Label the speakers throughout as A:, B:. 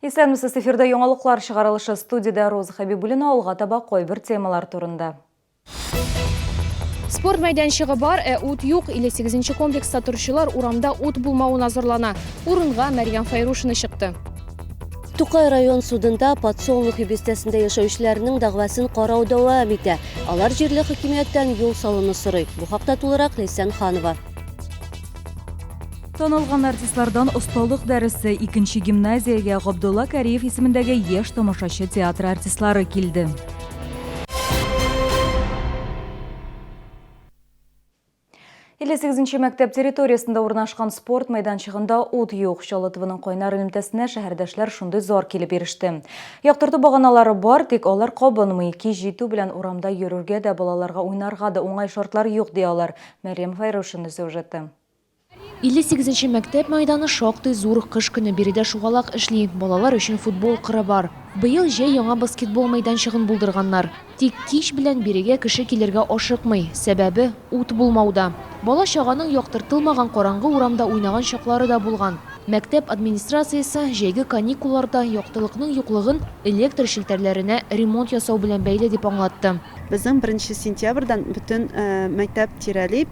A: Исәнмесез, эфирда яңалыклар чыгарылышы студияда Роза Хабибуллина алга таба койбір темалар турында.
B: Спорт майданчыгы бар, ут юк. 58-нче комплекста торучылар урамда ут булмауын азырлана. Урынга Мәрьям Файрушина чыкты.
C: Тукай район судында подсолнух бистәсендә яшәүчеләрнең дәгъвасын карау дәвам итә. Алар җирле хакимияттән юл салуны сорый. Бу хакта тулырак Лейсан Ханова.
A: Танылган артистлардан осталык дәресе 2-нче гимназиягә Габдулла Кариев исемендәге яшь тамашачы театр артистлары килде. Сигезенче мәктәп территориясында урнашкан спорт майданчыгында ут юк. Чаллытовның Койнар элемтәсенә шәһәрдәшләр шундый зор килеп иреште. Яктырту баганалары бар, тик алар кабынмый. Ки җитү белән урамда йөрергә дә, балаларга уйнарга да уңай шартлар юк ди алар. Мәрьям Файрушина сюжеты.
B: 58-нче мәктәп майданы шактый зур, кыш көне биредә шугалак эшли. Балалар өчен футбол кыры бар. Быел җәй яңа баскетбол майданчыгын булдырганнар. Тик кич белән бирегә кеше килергә ашыкмый. Сәбәбе ут булмауда. Бала чаганың яктыртылмаган караңгы урамда уйнаган чаклары да булган. Мәктәп администрациясе җәйге каникулларда яктылыкның юклыгын электр челтәрләренә ремонт ясау белән бәйле дип аңлатты.
D: Безнең 1 сентябрьдән бөтен мәктәп тирәлеп,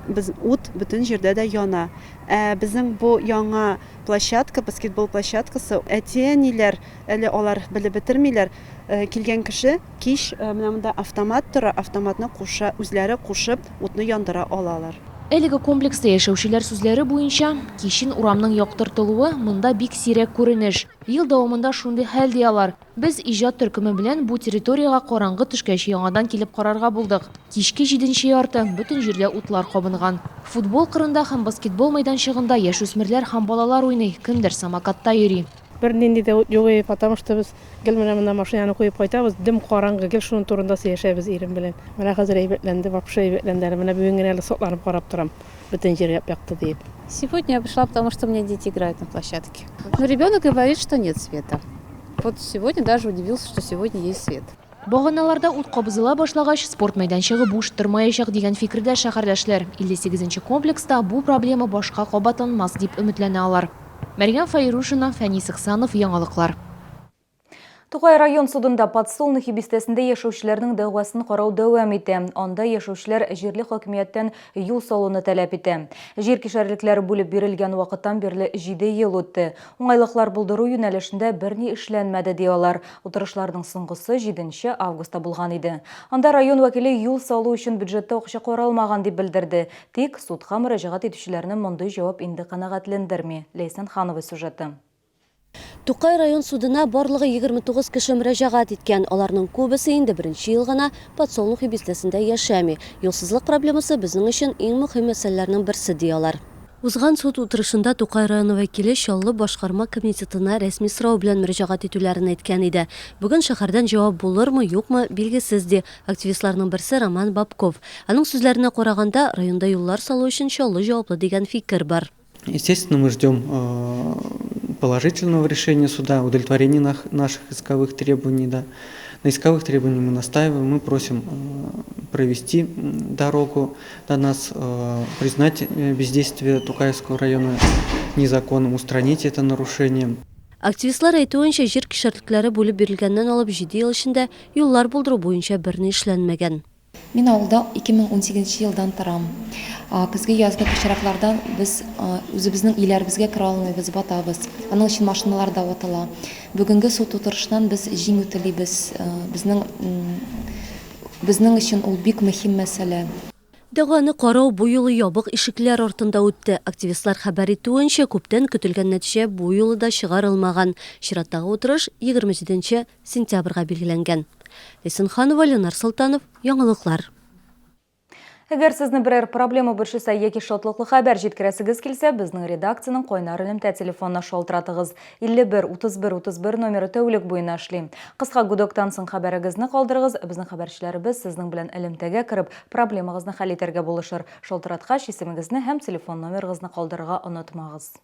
D: biz ут бөтен җирдә дә яна. Безнең бу яңа площадка, баскетбол площадкасы, әтиәниләр, әле алар белеп бетермиләр. Килгән кеше кич менә монда автомат тора, автоматны куша, үзләре кушып, утны яндыра алалар.
B: Әлеге комплекста яшәүчеләр сүзләре буенча, кичен урамның яктыртылуы монда бик сирәк күренеш. Ел дәвамында шундый хәл диялар. Без иҗат төркеме белән бу территорияга караңгы төшкәч яңадан килеп карарга булдык. Кичке 7-нче ярты бөтен җирдә утлар кабынган. Футбол кырында һәм баскетбол майданчыгында яшүсмерләр һәм балалар уйный, кемдер самокатта йөри.
E: Бернинди дә ут юк, потому что без гел менә машинаны куеп кайтабыз, дим караңгы, гел шуның турында яшәбез ирем белән. Менә хәзер әйбәтләнде, вообще әйбәтләнде. Менә бүген генә сотланып карап торам. Бөтен җир яп-якты дип.
F: Сегодня я пришла, потому что у меня дети играют на площадке. Но ребенок говорит, что нет света. Вот сегодня даже удивился, что сегодня есть свет.
B: Баганаларда ут кабызыла башлагач, спорт майданчыгы буш тормаячак дигән фикердә шәһәрдәшләр. 58-нче комплекста бу проблема башка кабатланмас дип өметләнә алар. Мәрьям Файрушина, Фәнис Ихсанов, яңалыклар.
A: Тукай район судында подсолнух бистәсендә яшәүчеләрнең дәгъвасын карау дәвам итә. Анда яшәүчеләр җирле хакимияттән юл салуны таләп итә. Җир кишәрлекләре бүлеп бирелгән вакыттан бирле 7 ел үтте. Уңайлыклар булдыру юнәлешендә берни эшләнмәде ди алар. Утырышларның соңгысы 7 августта булган иде. Анда район вәкиле юл салу өчен бюджетта акча каралмаган дип белдерде. Тик судка мөрәҗәгать итүчеләрнең мондый җавап инде канәгатьләндерми. Лейсан Ханова сюжеты.
C: Тукай район судына барлыгы 29 кеше мөрәҗәгать иткән. Аларның күбесе инде 1нче ел гына подсолнух бистәсендә яшәми. Юлсызлык проблемасы безнең өчен иң мөһим мәсьәләләрнең берсе диялар. Узган суд утырышында Тукай районы вәкиле Чаллы башкарма комитетына рәсми сорау белән мөрәҗәгать итүләрен әйткән иде. Бүген шәһәрдән җавап булырмы, юкмы билгесез ди. Активистларның берсе Роман Бабков. Аның сүзләренә караганда, районда юллар салу өчен Чаллы җаваплы дигән фикер бар.
G: Естественно, мы ждем положительного решения суда, удовлетворения наших исковых требований. Да. На исковых требованиях мы настаиваем, мы просим провести дорогу до нас, признать бездействие Тукайского района незаконным, устранить это нарушение.
C: Активистлар әйтүенчә, җир кишәрлекләре бүлеп бирелгәннән алып 7 ел эчендә юллар булдыру буенча берни эшләнмәгән.
H: Мин авылда 2018 елдан торам. Көзге язгы кишәрекләрдән без үзебезнең иләребезгә кера алмыйбыз, батабыз. Аның өчен машиналар да ватыла. Бүгенге суд утырышынан без җиңү телибез. Безнең өчен ул бик мөһим мәсьәлә.
C: Дәгъваны карау бу юлы ябык ишекләр артында үтте. Активистлар хәбәр итүенчә, күптән көтелгән нәтиҗә бу юлы да чыгарылмаган. Чираттагы утырыш 27 сентябрьгә билгеләнгән. Лейсан Ханова, Ленар Султанов, яңалыклар.
A: Әгәр сезне берәр проблема борчыса яки шатлыклы хәбәр җиткерәсегез килсә, безнең редакциянең Койнар элемтә телефонына шалтыратыгыз. 51-31-31 номеры тәүлек буена эшли. Кыска гудоктан соң хәбәрегезне калдырыгыз, безнең хәбәрчеләребез сезнең белән элемтәгә кереп, проблемагызны хәл итәргә булышыр. Шалтыраткач исемегезне һәм телефон номерыгызны калдырырга онытмагыз.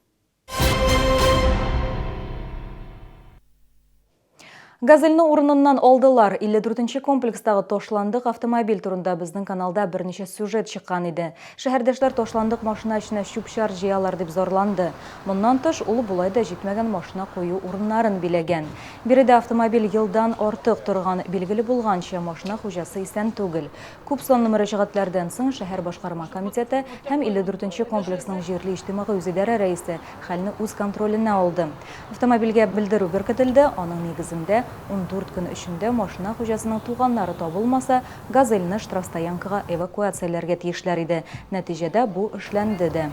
A: Газельні урынынан алдылар. 54-ші комплекстағы Тошландық автомобиль турында біздің каналда бірнеше сюжет шыққан еді. Шәһәрдәшләр Тошландық машина ішіне шүпшар жиялар деп зорланды. Мұннан тыш улы булайда жетмеген машина қою урыннарын билеген. Биреде автомобиль елдан артық тұрған белгілі болғанша машина хужасы исән түгел. Күп сонлы мөрәҗәгатьләрдән соң шәһәр башкарма комитеты һәм 54-ші комплексның җирле иҗтимагый үзидарә рәисе хәлне үз контроленә алды. Автомобильгә белдерү беркетелде, аның нигезендә 14 көн эчендә машина хуҗасының туганнары табылмаса, газельне штрафстоянкага эвакуацияләргә тиешләр иде. Нәтиҗәдә бу эшләнде дә.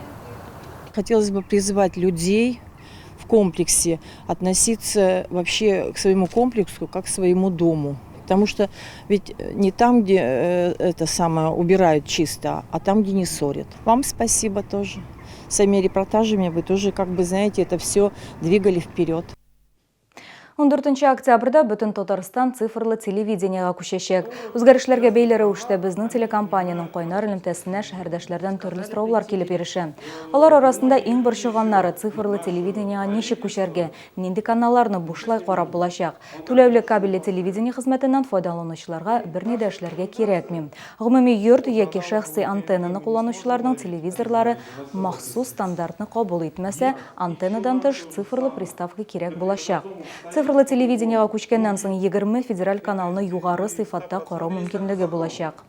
I: Хотелось бы призвать людей в комплексе относиться вообще к своему комплексу как к своему дому. Потому что ведь не там, где это самое убирают чисто, а там, где не ссорят. Вам спасибо тоже. Своими репортажами вы тоже, как бы, знаете, это все двигали вперед.
A: 14 октябрда бүтін Татарстан цифрлы телевидениеға күшешек. Үзгәрешләргә бәйле рәвештә безнең телекомпанияның кайнар элемтәсенә шәһәрдәшләрдән төрле сораулар килеп ирешә. Алар арасында иң бер чыганнары цифрлы телевидениега ничек күчәргә, нинди каналларны бушлай карап булачак. Түләүле кабельле телевидение хезмәтеннән файдаланучыларга берни дә эшләргә кирәкми. Гомуми йорт яки шәхси антеннаны кулланучыларның телевизорлары махсус стандартны кабул итмәсә, антеннадан тыш цифрлы приставка кирәк булачак. Цифрлы телевидениега күчкәннән соң 20 федераль каналны югары сыйфатта карау мөмкинлеге булачак.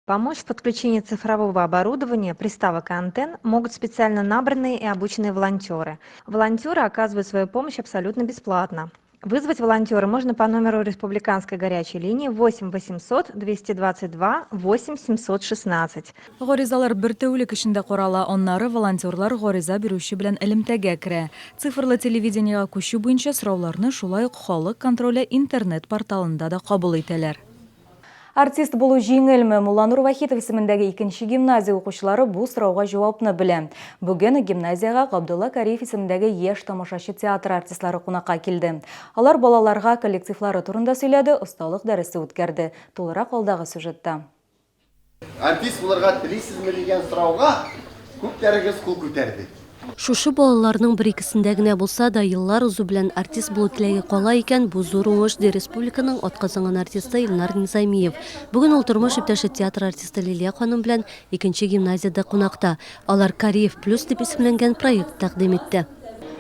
J: Помочь в подключении цифрового оборудования, приставок и антенн могут специально набранные и обученные волонтеры. Волонтеры оказывают свою помощь абсолютно бесплатно. Вызвать волонтера можно по номеру республиканской горячей линии 8 800 222 8 716.
A: Горизалар бер тәүлек эчендә карала, аннары волонтерлар гориза бирүче белән элемтәгә керә. Цифрлы телевидениега күчү буенча сорауларны шулай ук халык контроле интернет порталында да кабул итәләр. Артист булу җиңелме? Мулланур Вахитов исемендәге 2нче гимназия укучылары бу сорауга җавапны белә. Бүген гимназиягә Габдулла Кариев исемендәге яшь тамашачы театр артистлары кунакка килде. Алар балаларга коллективлары турында сөйләде, осталык дәресе үткәрде. Тулырак алдагы сюжетта.
K: Артист булырга телисезме дигән сорауга күпләрегез кул күтәрде.
C: Шушы балаларның бер икесендә генә булса да еллар узу белән артист булу теләге кала икән, бу зур уңыш ди республиканың атказанган артисты Илнар Низамиев. Бүген ул тормыш иптәше театр артисты Лилия ханым белән 2нче гимназиядә кунакта. Алар Кариев плюс дип исемләнгән проект тәкъдим итте.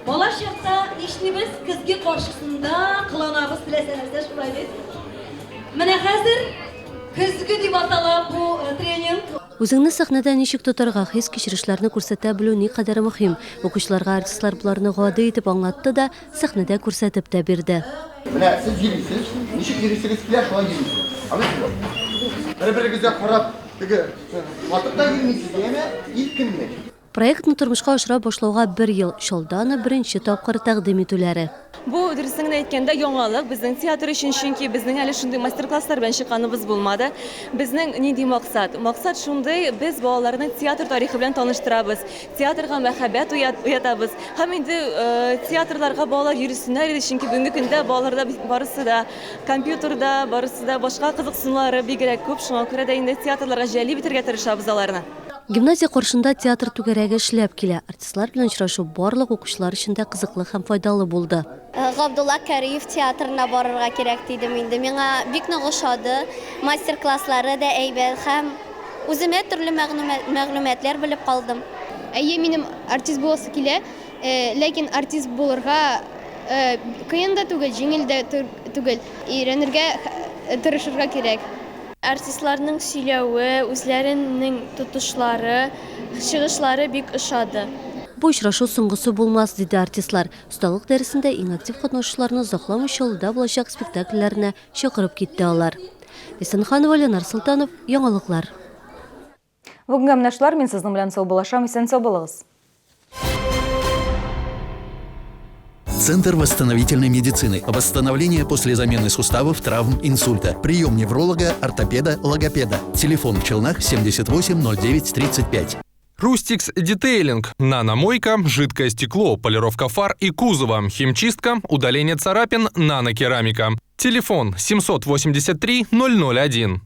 L: Балачакта ишнибез көзге каршысында кыланабыз теләсәләрсә шулай бит. Менә хәзер көзге дип атала бу тренинг.
C: Үзеңне сәхнәдә ничек тотарга, хис кичерешләрне күрсәтә белү никадәр мөһим. Укучыларга артистлар буларны гади итеп аңлатты да, сәхнәдә күрсәтеп тә бирде.
K: Менә сез йөрисез, ничек йөрисегез килә, шулай йөрисез. Алайсызмы? Бер-берегезгә карап, теге ватыкта йөрмисез, яме, иркенлек.
C: Проектны тормышка ашыра башлауга 1 ел, шалданы беренче тапкыр тәкъдим итүләре.
M: Бу дөресен әйткәндә яңалык безнең театр өчен, чөнки безнең әле шундый мастер-класслар белән чыкканыбыз булмады. Безнең нинди максат? Максат шундый, без балаларны театр тарихы белән таныштырабыз, театрга мәхәббәт уятабыз. Һәм инде театрларга балалар йөрисеннәр иде, чөнки бүгенге көндә балаларда барысы да компьютерда, барысы да башка кызыксынулары бигрәк күп, шуңа күрә дә инде театрларга җәлеп итәргә тырышабыз аларны.
C: Гимназия каршында театр түгәрәге эшләп килә. Артистлар белән очрашу барлык укучылар өчен дә кызыклы һәм файдалы булды.
N: Габдулла Кариев театрына барырга кирәк дидем инде. Миңа бик нык ошады. Мастер-класслары да әйбәт һәм үземә төрле мәгълүматлар белеп калдым.
O: Әйе, минем артист буласы килә, ләкин артист булырга кыен да түгел, җиңел дә түгел. Өйрәнергә, тырышырга кирәк.
P: Артистларның сөйләве, үзләренең тотышлары, чыгышлары бик ошады.
C: Бу очрашу соңгысы булмас диде артистлар. Осталык дәресендә иң актив катнашучыларны озакламыйча алда булачак спектакльләренә чакырып китте алар. Исенханова, Ленар Султанов, яңалыклар.
A: Бүгенге менәшләр, мин сезнең белән сау булашам, исән сау булыгыз.
Q: Центр восстановительной медицины. Восстановление после замены суставов, травм, инсульта. Прием невролога, ортопеда, логопеда. Телефон в Челнах 78 09 35.
R: Рустикс Детейлинг. Наномойка, жидкое стекло, полировка фар и кузова, химчистка, удаление царапин, нанокерамика. Телефон 783 001.